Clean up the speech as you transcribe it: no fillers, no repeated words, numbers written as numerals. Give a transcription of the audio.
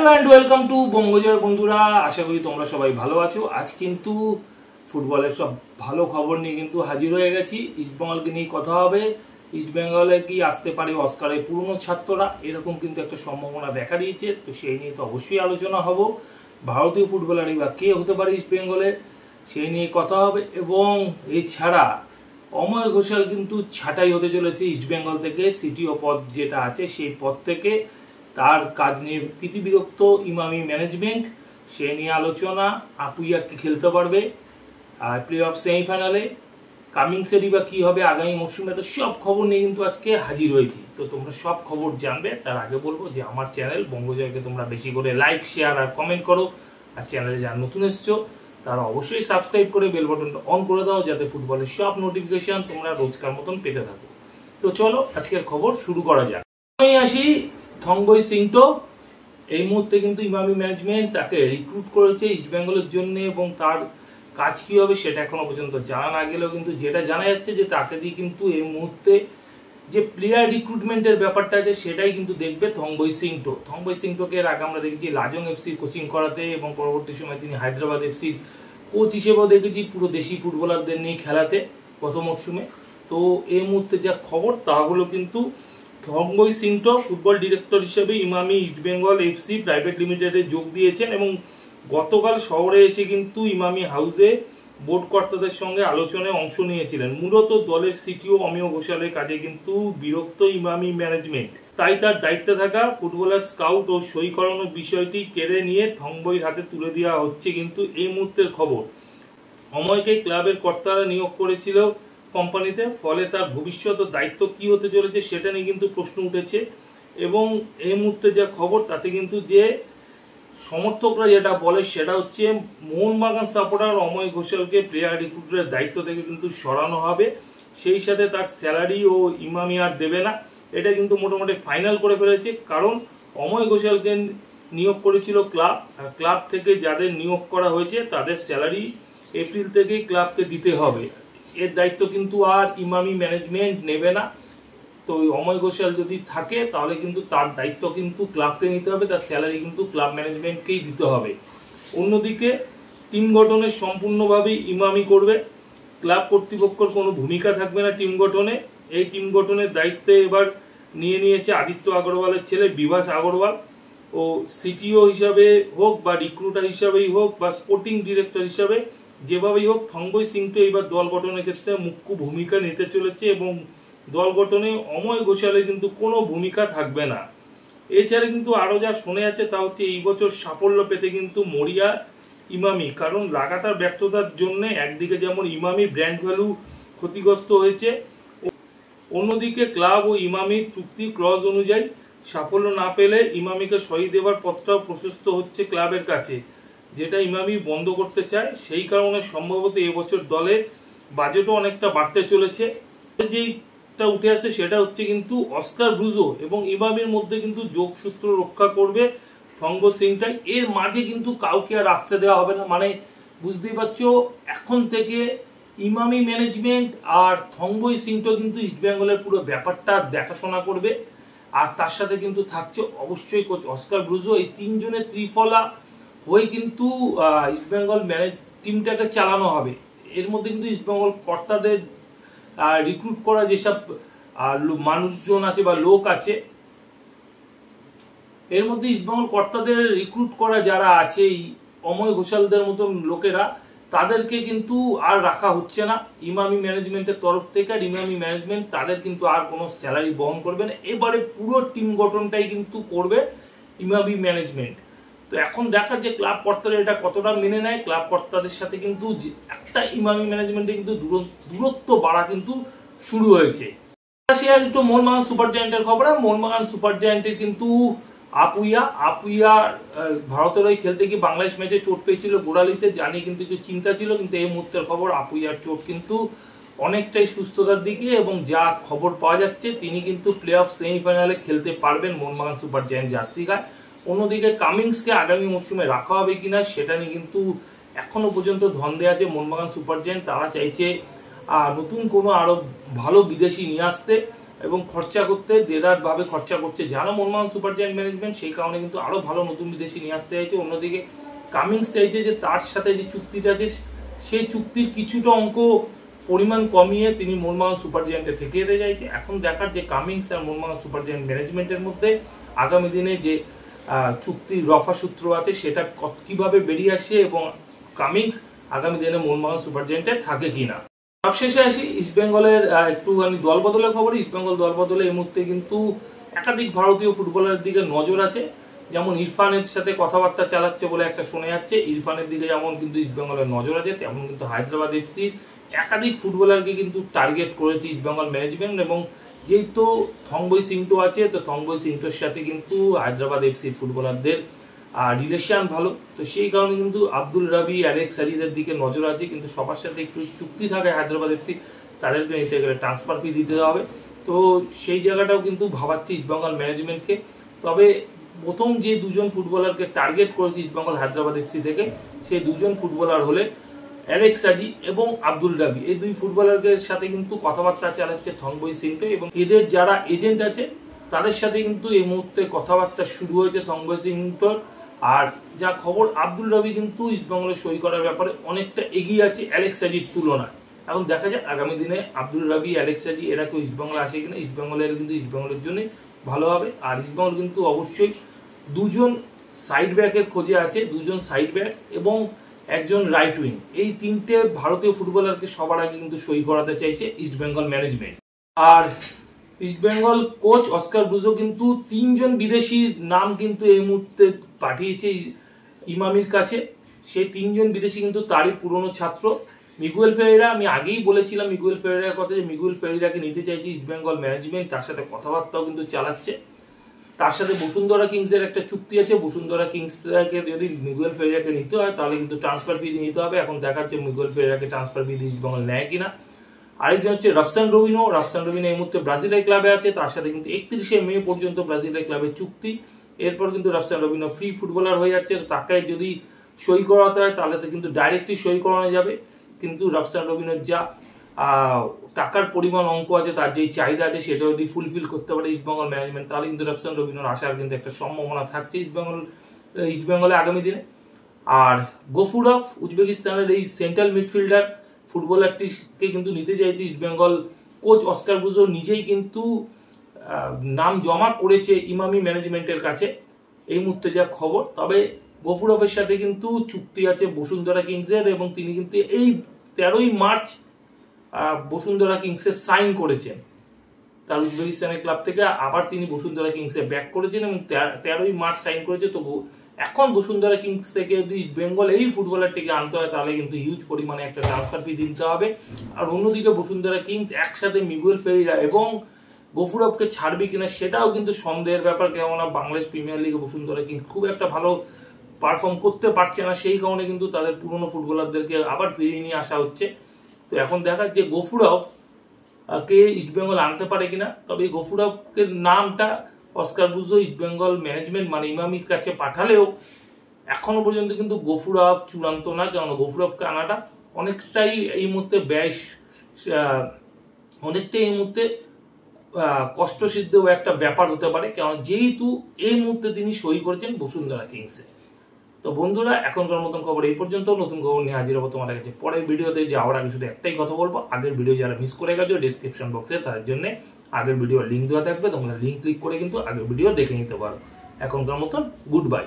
Hello and welcome to बंगजय बंधुरा आशा करी তোমরা সবাই ভালো আছো। আজ কিন্তু ফুটবলের সব ভালো খবর নিয়ে কিন্তু হাজির হয়ে গেছি। ইস্ট বেঙ্গলকে নিয়ে কথা হবে। ইস্ট বেঙ্গলে কি আসতে পারে অস্কারের পুরনো ছাত্ররা, এরকম কিন্তু একটা সম্ভাবনা দেখা দিয়েছে। তো সেই নিয়ে তো অবশ্যই আলোচনা হব। ভারতীয় ফুটবলারই বা কে হতে পারে ইস্ট বেঙ্গলে, সেই নিয়ে কথা হবে। এবং এছাড়া অময় ঘোষাল কিন্তু ছাঁটাই হতে চলেছে ইস্ট বেঙ্গল থেকে। সিটিও পদ যেটা আছে সেই পদ থেকে তার কাজ নিয়ে বিরক্ত ইমামি ম্যানেজমেন্ট, সে নিয়ে আলোচনা। আপুইয়া কি খেলতে পারবে আর প্লে অফ সেমিফাইনালে, কামিংসেরই বা কি হবে আগামী মরশুমে, তো সব খবর নিয়ে কিন্তু আজকে হাজির হয়েছি। তো তোমরা সব খবর জানবে। তার আগে বলবো যে আমার চ্যানেল বঙ্গজয়কে তোমরা বেশি করে লাইক, শেয়ার আর কমেন্ট করো। আর চ্যানেলে যারা নতুন এসছো তারা অবশ্যই সাবস্ক্রাইব করে বেল বাটনটা অন করে দাও, যাতে ফুটবলের সব নোটিফিকেশন তোমরা রোজকার মতন পেতে থাকো। তো চলো আজকের খবর শুরু করা যাক। আমি আসি থংবই সিংটো। এই মুহূর্তে কিন্তু ইমামি ম্যানেজমেন্ট তাকে রিক্রুট করেছে ইস্ট বেঙ্গলের জন্য, এবং তার কাজ কি হবে সেটা এখনো পর্যন্ত জানা না গেলেও কিন্তু যেটা জানা যাচ্ছে যে তাকে দিয়ে কিন্তু এই মুহূর্তে যে প্লেয়ার রিক্রুটমেন্টের ব্যাপারটা আছে সেটাই কিন্তু দেখবে থংবই সিংটো। থংবই সিংটোকে এর আগে আমরা দেখেছি লাজং এফসির কোচিং করাতে, এবং পরবর্তী সময় তিনি হায়দ্রাবাদ এফসির কোচ হিসেবেও দেখেছি পুরো দেশি ফুটবলারদের নিয়ে খেলাতে গত মরশুমে। তো এই মুহূর্তে যা খবর তা হলো কিন্তু থংবই সিংটো ফুটবল ডিরেক্টর হিসেবে Emami east Bengal FC private লিমিটেডে যোগ দিয়েছেন, এবং গতকাল শহরে এসে কিন্তু ইমামি হাউসে বোর্ড কর্তাদের সঙ্গে আলোচনায় অংশ নিয়েছিলেন। মূলত দলের সিটিও অমিয় ঘোষালের কাজে কিন্তু বিরক্ত ইমামি ম্যানেজমেন্ট, তাই তার দায়িত্বে থাকা ফুটবলার স্কাউট ও সই করানোর বিষয়টি কেড়ে নিয়ে থংবইয়ের হাতে তুলে দেওয়া হচ্ছে কিন্তু এই মুহূর্তের খবর। অময়কে ক্লাবের কর্তারা নিয়োগ করেছিল কোম্পানিতে, ফলে তার ভবিষ্যৎ ও দায়িত্ব কি হতে চলেছে সেটা নিয়ে কিন্তু প্রশ্ন উঠেছে। এবং এই মুহূর্তে যা খবর তাতে কিন্তু যে সমর্থকরা যেটা বলে সেটা হচ্ছে মোহনবাগান সাপোর্টার অময় ঘোষালকে প্লেয়ার রিক্রুটের দায়িত্ব থেকে কিন্তু সরানো হবে, সেই সাথে তার স্যালারি ও ইমামি আর দেবে না। এটা কিন্তু মোটামুটি ফাইনাল করে ফেলেছে, কারণ অময় ঘোষালকে নিয়োগ করেছিল ক্লাব, আর ক্লাব থেকে যাদের নিয়োগ করা হয়েছে তাদের স্যালারি এপ্রিল থেকেই ক্লাবকে দিতে হবে। এর দায়িত্ব কিন্তু আর ইমামি ম্যানেজমেন্ট নেবে না। তো অময় ঘোষাল যদি থাকে তাহলে কিন্তু তার দায়িত্ব কিন্তু ক্লাবকে নিতে হবে, তার স্যালারি কিন্তু ক্লাব ম্যানেজমেন্টকেই দিতে হবে। অন্যদিকে টিম গঠনের সম্পূর্ণভাবে ইমামি করবে, ক্লাব কর্তৃপক্ষের কোনো ভূমিকা থাকবে না টিম গঠনে। এই টিম গঠনের দায়িত্বে এবার নিয়ে নিয়েছে আদিত্য আগরওয়ালের ছেলে বিভাস আগরওয়াল। ও সিটিও হিসাবে হোক বা রিক্রুটার হিসাবেই হোক বা স্পোর্টিং ডিরেক্টর হিসাবে যেভাবেই হোক, থংবই সিংটো এবার দল গঠনের ক্ষেত্রে মুখ্য ভূমিকা নিতে চলেছে, এবং দল গঠনে অময় ঘোষালের কিন্তু কোনো ভূমিকা থাকবে না। এছাড়া কিন্তু আরো যা শোনা যাচ্ছে তা হচ্ছে এই বছর সাফল্য পেতে কিন্তু মরিয়া ইমামি, কারণ লাগাতার ব্যর্থতার জন্য একদিকে যেমন ইমামি ব্র্যান্ড ভ্যালু ক্ষতিগ্রস্ত হয়েছে, অন্যদিকে ক্লাব ও ইমামির চুক্তি ক্লজ অনুযায়ী সাফল্য না পেলে ইমামিকে সই দেওয়ার পথটাও প্রশস্ত হচ্ছে ক্লাবের কাছে, যেটা ইমামি বন্ধ করতে চায়। সেই কারণে সম্ভবত এবছর দলের বাজেটও অনেকটা বাড়তে চলেছে। যেটা উঠে আসে সেটা হচ্ছে কিন্তু অস্কার ব্রুজো এবং ইমামির মধ্যে কিন্তু যোগসূত্র রক্ষা করবে থংবই সিংটাই। এর মাঝে কিন্তু কাউকে আর আসতে দেওয়া হবে না, মানে বুঝতেই পারছো এখন থেকে ইমামি ম্যানেজমেন্ট আর থংবই সিংটো কিন্তু ইস্ট বেঙ্গলের পুরো ব্যাপারটা দেখাশোনা করবে। আর তার সাথে কিন্তু থাকছে অবশ্যই কোচ অস্কার ব্রুজো। এই তিনজনের ত্রিফলা হয়ে কিন্তু ইস্ট বেঙ্গল টিমটাকে চালানো হবে। এর মধ্যে কিন্তু ইস্ট বেঙ্গল কর্তাদের রিক্রুট করা যেসব মানুষজন আছে বা লোক আছে, এর মধ্যে ইস্ট বেঙ্গল কর্তাদের রিক্রুট করা যারা আছে এই অময় ঘোষালদের মতন লোকেরা, তাদেরকে কিন্তু আর রাখা হচ্ছে না ইমামি ম্যানেজমেন্টের তরফ থেকে। আর ইমামি ম্যানেজমেন্ট তাদের কিন্তু আর কোনো স্যালারি বহন করবে না। এবারে পুরো টিম গঠনটাই কিন্তু করবে ইমামি ম্যানেজমেন্ট। তো এখন দেখার যে ক্লাব কর্তারা এটা কতটা মেনে নেয়। ক্লাব কর্তাদের সাথে কিন্তু একটা ইমামি ম্যানেজমেন্টে কিন্তু দূরত্ব বাড়া কিন্তু শুরু হয়েছে। একটু মোহনবাগান সুপার জায়ান্টের খবর। মোহনবাগান সুপার জায়ান্টের কিন্তু আপুইয়া ভারতের হয়ে খেলতে গিয়ে বাংলাদেশ ম্যাচে চোট পেয়েছিল গোড়ালিতে, জানি কিন্তু একটু চিন্তা ছিল, কিন্তু এই মুহূর্তের খবর আপুইয়ার চোট কিন্তু অনেকটাই সুস্থতার দিকে, এবং যা খবর পাওয়া যাচ্ছে তিনি কিন্তু প্লে অফ সেমিফাইনালে খেলতে পারবেন মোহনবাগান সুপার জায়ান্ট জার্সি গায়ে। অন্যদিকে কামিংসকে আগামী মরশুমে রাখা হবে কিনা সেটা নিয়ে কিন্তু এখনো পর্যন্ত ধন্দে আছে মোহনবাগান সুপার জায়ান্ট। তারা চাইছে নতুন কোনো আরো ভালো বিদেশি নিয়ে আসতে, এবং খরচা করতে দেদার ভাবে খরচা করছে যারা মোহনবাগান সুপার জায়ান্ট ম্যানেজমেন্ট, সেই কারণে কিন্তু আরো ভালো নতুন বিদেশি নিয়ে আসতে চাইছে। অন্যদিকে কামিংস চাইছে যে তার সাথে যে চুক্তিটা আছে সেই চুক্তির কিছুটা অঙ্ক পরিমাণ কমিয়ে তিনি মোহনবাগান সুপার জায়ান্টে থেকে যেতে চাইছে। এখন দেখার যে কামিংস আর মোহনবাগান সুপার জায়ান্ট ম্যানেজমেন্টের মধ্যে আগামী দিনে যে চুক্তির রফা সূত্র আছে সেটা কিভাবে বেরিয়ে আসে এবং কামিংস আগামী দিনে মোহনবাগান সুপার জায়ান্টে থাকে কিনা। সবশেষে আসি ইস্টবেঙ্গলের একটুখানি দল বদলের খবর। ইস্টবেঙ্গল দল বদলে এই মুহূর্তে কিন্তু একাধিক ভারতীয় ফুটবলারের দিকে নজর আছে। যেমন ইরফানের সাথে কথাবার্তা চালাচ্ছে বলে একটা শোনা যাচ্ছে, ইরফানের দিকে যেমন কিন্তু ইস্টবেঙ্গলের নজর আছে, তেমন কিন্তু হায়দ্রাবাদ এফসি একাধিক ফুটবলারকে কিন্তু টার্গেট করেছে ইস্টবেঙ্গল ম্যানেজমেন্ট। এবং যেহেতু থংবই সিংটো আছে, তো থংবই সিংটোর সাথে কিন্তু হায়দ্রাবাদ এফসির ফুটবলারদের রিলেশন ভালো, তো সেই কারণে কিন্তু আব্দুল রাবি, অ্যালেক্স সারিদের দিকে নজর আছে। কিন্তু সবার সাথে একটু চুক্তি থাকে হায়দ্রাবাদ এফসি, তাদেরকে নিতে গেলে ট্রান্সফার ফি দিতে হবে, তো সেই জায়গাটাও কিন্তু ভাবাচ্ছে ইস্টবেঙ্গল ম্যানেজমেন্টকে। তবে প্রথম যে দুজন ফুটবলারকে টার্গেট করেছে ইস্টবেঙ্গল হায়দ্রাবাদ এফসি থেকে, সেই দুজন ফুটবলার হলে অ্যালেক্স সাজি এবং আব্দুল রাবি। এই দুই ফুটবলারদের সাথে কিন্তু কথাবার্তা চালাচ্ছে থংবই সিংটো, এবং এদের যারা এজেন্ট আছে তাদের সাথে কিন্তু এই মুহূর্তে কথাবার্তা শুরু হয়েছে থংবই সিংটোর। আর যা খবর, আব্দুল রাবি কিন্তু ইস্টবেঙ্গলে সই করার ব্যাপারে অনেকটা এগিয়ে আছে অ্যালেক্স সাজির তুলনায়। এখন দেখা যাক আগামী দিনে আব্দুল রাবি, অ্যালেক্স সাজি এরা কেউ ইস্টবেঙ্গলে আসে কিনা। ইস্টবেঙ্গলের কিন্তু ইস্টবেঙ্গলের জন্য ভালো হবে। আর ইস্টবেঙ্গল কিন্তু অবশ্যই দুজন সাইড ব্যাকের খোঁজে আছে, দুজন সাইড ব্যাক এবং একজন রাইট উইং। এই তিনটে ভারতীয় ফুটবলারকে সবার আগে কিন্তু সই করাতে চাইছে ইস্টবেঙ্গল ম্যানেজমেন্ট। আর ইস্টবেঙ্গল কোচ অস্কার ব্রুজো কিন্তু তিনজন বিদেশির নাম কিন্তু এই মুহূর্তে পাঠিয়েছে ইমামির কাছে। সেই তিনজন বিদেশি কিন্তু তারই পুরনো ছাত্র। মিগুয়েল ফেরেরা, আমি আগেই বলেছিলাম মিগুয়েল ফেরেরার কথা, যে মিগুয়েল ফেরেরাকে নিতে চাইছে ইস্টবেঙ্গল ম্যানেজমেন্ট, তার সাথে কথাবার্তাও কিন্তু চালাচ্ছে। তার সাথে বসুন্ধরা কিংসের একটা চুক্তি আছে, বসুন্ধরা কিংসকে যদি মিগুয়েল ফেরেরাকে নিতে হয় তাহলে কিন্তু ট্রান্সফার ফি নিতে হবে। এখন দেখাচ্ছে মিগুয়েল ফেরেরাকে ট্রান্সফার ফি ইস্টবেঙ্গল নেয় কিনা। আরেকজন হচ্ছে রাফসান রবিনো। রাফসান রবিনো এই মুহূর্তে ব্রাজিলের ক্লাবে আছে, তার সাথে কিন্তু 31শে মে পর্যন্ত ব্রাজিলের ক্লাবের চুক্তি। এরপর কিন্তু রাফসান রবিনো ফ্রি ফুটবলার হয়ে যাচ্ছে। তাকে যদি সই করাতে হয় তাহলে তো কিন্তু ডাইরেক্টলি সই করানো যাবে, কিন্তু রাফসান রবিনোর যা টাকার পরিমাণ অঙ্ক আছে, তার যেই চাহিদা আছে সেটা যদি ফুলফিল করতে পারে ইস্টবেঙ্গল ম্যানেজমেন্ট, তাহলে কিন্তু রাফসান রবিনোর আসার কিন্তু একটা সম্ভাবনা থাকছে ইস্টবেঙ্গলে আগামী দিনে। আর গফুরভ, উজবেকিস্তানের এই সেন্ট্রাল মিডফিল্ডার ফুটবলারটিকে কিন্তু নিতে চাইছে ইস্টবেঙ্গল কোচ অস্কার ব্রুজো নিজেই কিন্তু নাম জমা করেছে ইমামি ম্যানেজমেন্টের কাছে এই মুহূর্তে যা খবর। তবে গফুরভের সাথে কিন্তু চুক্তি আছে বসুন্ধরা কিংসের, এবং তিনি কিন্তু এই 13ই মার্চ বসুন্ধরা কিংসে সাইন করেছেন। তার উজবেকিস্তানের ক্লাব থেকে আবার তিনি বসুন্ধরা কিংসে ব্যাক করেছেন এবং 13ই মার্চ সাইন করেছে। তো এখন বসুন্ধরা কিংস থেকে যদি বেঙ্গল এই ফুটবলারটিকে আনতে হয় তাহলে কিন্তু হিউজ পরিমাণে একটা ট্রান্সফার ফি দিতে হবে। আর অন্যদিকে বসুন্ধরা কিংস একসাথে মিগুয়েল ফেরেরা এবং গফুরভকে ছাড়বে কিনা সেটাও কিন্তু সন্দেহের ব্যাপার, কেননা বাংলাদেশ প্রিমিয়ার লিগে বসুন্ধরা কিংস খুব একটা ভালো পারফর্ম করতে পারছে না, সেই কারণে কিন্তু তাদের পুরনো ফুটবলারদেরকে আবার ফিরিয়ে নিয়ে আসা হচ্ছে। তো এখন দেখার যে গফুরভ কে ইস্টবেঙ্গল আনতে পারে কিনা। তবে গফুরভের নামটা অস্কার ব্রুজো ইস্টবেঙ্গল ম্যানেজমেন্ট মানে ইমামির কাছে পাঠালেও এখনো পর্যন্ত কিন্তু গফুরভ চূড়ান্ত না, কারণ গফুরভকে আনাটা অনেকটাই এই মুহূর্তে ব্যয়, অনেকটাই এই মুহূর্তে কষ্টসিদ্ধ একটা ব্যাপার হতে পারে, কারণ যেহেতু এই মুহূর্তে তিনি সই করেছেন বসুন্ধরা কিংসে। তো বন্ধুরা, এখনকার মতন খবর এই পর্যন্ত। নতুন খবর নিয়ে হাজির হবো তোমাদের কাছে পরের ভিডিওতে। যাওয়ার আগে শুধু একটাই কথা বলবো, আগের ভিডিও যারা মিস করে গেছো ডেসক্রিপশন বক্সে তাদের জন্য আগের ভিডিও লিঙ্ক দেওয়া থাকবে, তোমরা লিঙ্ক ক্লিক করে কিন্তু আগের ভিডিও দেখে নিতে পারো। এখনকার মতন গুড বাই।